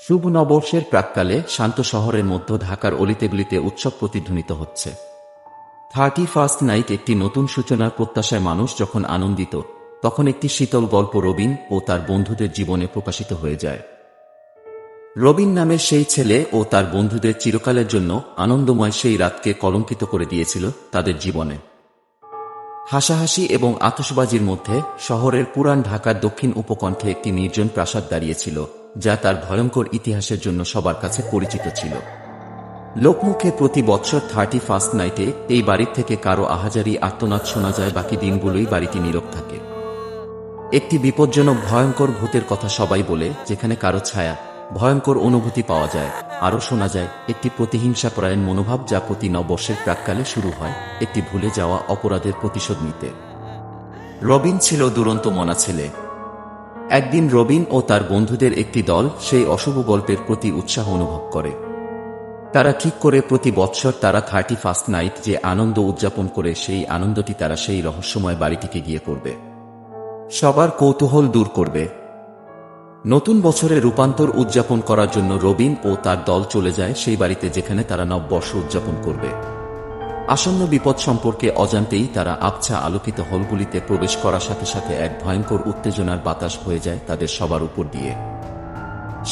শুভ নববর্ষের প্রাক্কালে শান্ত শহরের মধ্য ঢাকার অলিতেগলিতে উৎসব প্রতিধ্বনিত হচ্ছে। 31st নাইট একটি নতুন সূচনার প্রত্যাশায় মানুষ যখন আনন্দিত, তখন একটি শীতল গল্প রবিন ও তার বন্ধুদের জীবনে প্রকাশিত হয়ে যায়। রবিন নামের সেই ছেলে ও তার বন্ধুদের চিরকালের জন্য আনন্দময় সেই রাতকে কলঙ্কিত করে দিয়েছিল তাদের জীবনে। হাসাহাসি এবং আতশবাজির মধ্যে শহরের পুরান ঢাকার দক্ষিণ উপকণ্ঠে একটি নির্জন প্রাসাদ দাঁড়িয়েছিল, যা তার ভয়ঙ্কর ইতিহাসের জন্য সবার কাছে পরিচিত ছিল। লোকমুখে প্রতি বছর 31st নাইটে এই বাড়ির থেকে কারো আহাজারি আর্তনাদ শোনা যায়, বাকি দিনগুলোই বাড়িটি নীরব থাকে। একটি বিপজ্জনক ভয়ঙ্কর ভূতের কথা সবাই বলে, যেখানে কারো ছায়া, ভয়ঙ্কর অনুভূতি পাওয়া যায়। আরও শোনা যায় একটি প্রতিহিংসাপরায়ণ মনোভাব, যা প্রতি নববর্ষের প্রাক্কালে শুরু হয় একটি ভুলে যাওয়া অপরাধের প্রতিশোধ নিতে। রবিন ছিল দুরন্ত মনা ছেলে। একদিন রবিন ও তার বন্ধুদের একটি দল সেই অশুভ গল্পের প্রতি উৎসাহ অনুভব করে। তারা ঠিক করে প্রতি বৎসর তারা 31st নাইট যে আনন্দ উদযাপন করে, সেই আনন্দটি তারা সেই রহস্যময় বাড়িটিকে গিয়ে করবে। সবার কৌতূহল দূর করবে। নতুন বছরে রূপান্তর উদযাপন করার জন্য রবিন ও তার দল চলে যায় সেই বাড়িতে, যেখানে তারা নববর্ষ উদযাপন করবে। আসন্ন বিপদ সম্পর্কে অজান্তেই তারা আবছা আলোকিত হলগুলিতে প্রবেশ করার সাথে সাথে এক ভয়ঙ্কর উত্তেজনার বাতাস বয়ে যায় তাদের সবার উপর দিয়ে।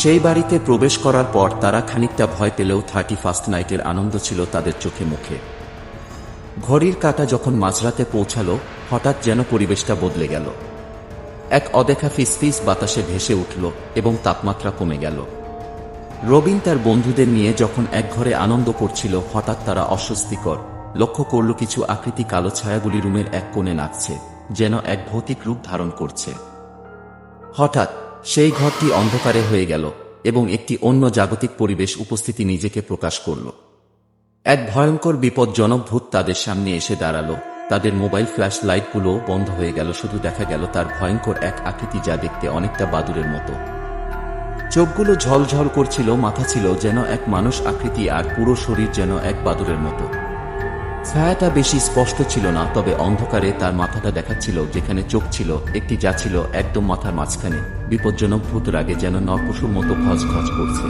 সেই বাড়িতে প্রবেশ করার পর তারা খানিকটা ভয় পেলেও 31st নাইটের আনন্দ ছিল তাদের চোখে মুখে। ঘড়ির কাঁটা যখন মাঝরাতে পৌঁছালো, হঠাৎ যেন পরিবেশটা বদলে গেল। এক অদেখা ফিসফিস বাতাসে ভেসে উঠল এবং তাপমাত্রা কমে গেল। রবিন তার বন্ধুদের নিয়ে যখন এক ঘরে আনন্দ করছিল, হঠাৎ তারা অস্বস্তিকর লক্ষ্য করল কিছু আকৃতি কালো ছায়াগুলি রুমের এক কোণে নাচছে, যেন এক ভৌতিক রূপ ধারণ করছে। হঠাৎ সেই ঘরটি অন্ধকারে হয়ে গেল এবং একটি অন্য জাগতিক পরিবেশ উপস্থিতি নিজেকে প্রকাশ করল। এক ভয়ঙ্কর বিপজ্জনক ভূত তাদের সামনে এসে দাঁড়ালো। তাদের মোবাইল ফ্ল্যাশ লাইটগুলো বন্ধ হয়ে গেল, শুধু দেখা গেল তার ভয়ঙ্কর এক আকৃতি, যা দেখতে অনেকটা বাদুড়ের মতো। চোখগুলো ঝলঝল করছিল, মাথা ছিল যেন এক মানুষ আকৃতি, আর পুরো শরীর যেন এক বাদুড়ের মতো। ছায়াটা বেশি স্পষ্ট ছিল না, তবে অন্ধকারে তার মাথাটা দেখাচ্ছিল, যেখানে চোখ ছিল একটি, যা ছিল একদম মাথার মাঝখানে। বিপজ্জনক ভূত রাগে যেন নরপশুর মতো খচ খচ করছে।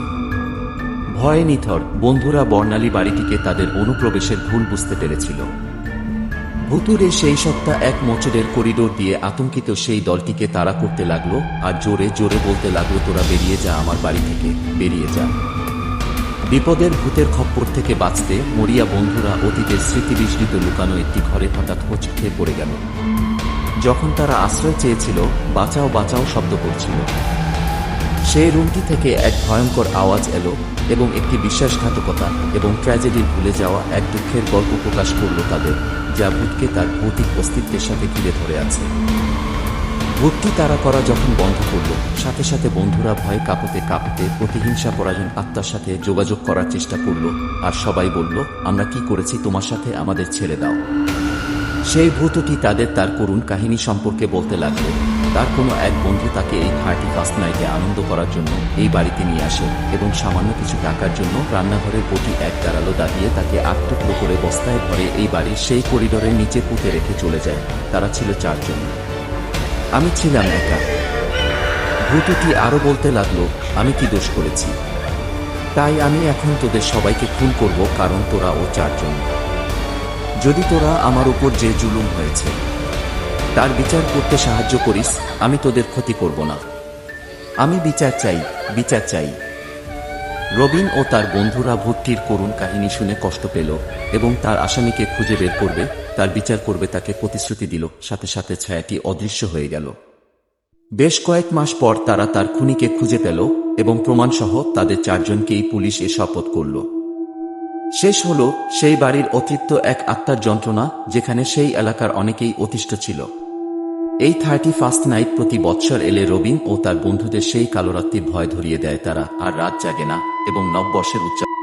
ভয়ে নিথর বন্ধুরা বর্ণালী বাড়িটিকে তাদের অনুপ্রবেশের ভুল বুঝতে পেরেছিল। ভুতুরে সেই সত্তা এক মোচড়ের করিডোর দিয়ে আতঙ্কিত সেই দলটিকে তাড়া করতে লাগলো, আর জোরে জোরে বলতে লাগলো, তোরা বেরিয়ে যা আমার বাড়ি থেকে, বেরিয়ে যা। বিপদের ভূতের খপ্পর থেকে বাঁচতে মরিয়া বন্ধুরা অতীতের স্মৃতিবিজড়িত লুকানো একটি ঘরে হঠাৎ হোঁচট খেয়ে পড়ে গেল। যখন তারা আশ্রয় চেয়েছিল, বাঁচাও বাঁচাও শব্দ করছিল। সেই রুমটি থেকে এক ভয়ঙ্কর আওয়াজ এলো এবং একটি বিশ্বাসঘাতকতা এবং ট্র্যাজেডির ভুলে যাওয়া এক দুঃখের গল্প প্রকাশ করল তাদের, যা ভূতকে তার ভৌতিক অস্তিত্বের সাথে ঘিরে ধরে আছে। ভূতটি তাড়া করা যখন বন্ধ করল, সাথে সাথে বন্ধুরা ভয়ে কাঁপতে কাঁপতে প্রতিহিংসা পরায়ণ আত্মার সাথে যোগাযোগ করার চেষ্টা করল, আর সবাই বলল, আমরা কি করেছি তোমার সাথে, আমাদের ছেড়ে দাও। সেই ভূতটি তাদের তার করুণ কাহিনী সম্পর্কে বলতে লাগল। তার কোনো এক বন্ধু তাকে এই 31st নাইটে আনন্দ করার জন্য এই বাড়িতে নিয়ে আসে এবং সামান্য কিছু টাকার জন্য রান্নাঘরের বটি এক দাঁড়ালো দাঁড়িয়ে তাকে 8 টুকরো করে বস্তায় ভরে এই বাড়ির সেই করিডোরের নিচে পুঁতে রেখে চলে যায়। তারা ছিল 4 জন। আমি ছিলাম একা। ভূতটি আরো বলতে লাগলো, আমি কি দোষ করেছি? তাই আমি এখন তোদের সবাইকে খুন করব, কারণ তোরা ও 4 জন। যদি তোরা আমার উপর যে জুলুম হয়েছে তার বিচার করতে সাহায্য করিস, আমি তোদের ক্ষতি করব না। আমি বিচার চাই, বিচার চাই। রবিন ও তার বন্ধুরা ভূতটির করুণ কাহিনী শুনে কষ্ট পেল এবং তার আসামিকে খুঁজে বের করবে, তার বিচার করবে, তাকে প্রতিশ্রুতি দিল। সাথে সাথে ছায়াটি অদৃশ্য হয়ে গেল। বেশ কয়েক মাস পর তারা তার খুনিকে খুঁজে পেল এবং প্রমাণসহ তাদের 4 জনকেই পুলিশ শপথ করল। শেষ হল সেই বাড়ির অতৃপ্ত এক আত্মার যন্ত্রণা, যেখানে সেই এলাকার অনেকেই অতিষ্ঠ ছিল। এই 31st নাইট প্রতি বৎসর এলে রবিন ও তার বন্ধুদের সেই কালো রাত্রির ভয় ধরিয়ে দেয়। তারা আর রাত জাগে না এবং নববর্ষের উদযাপন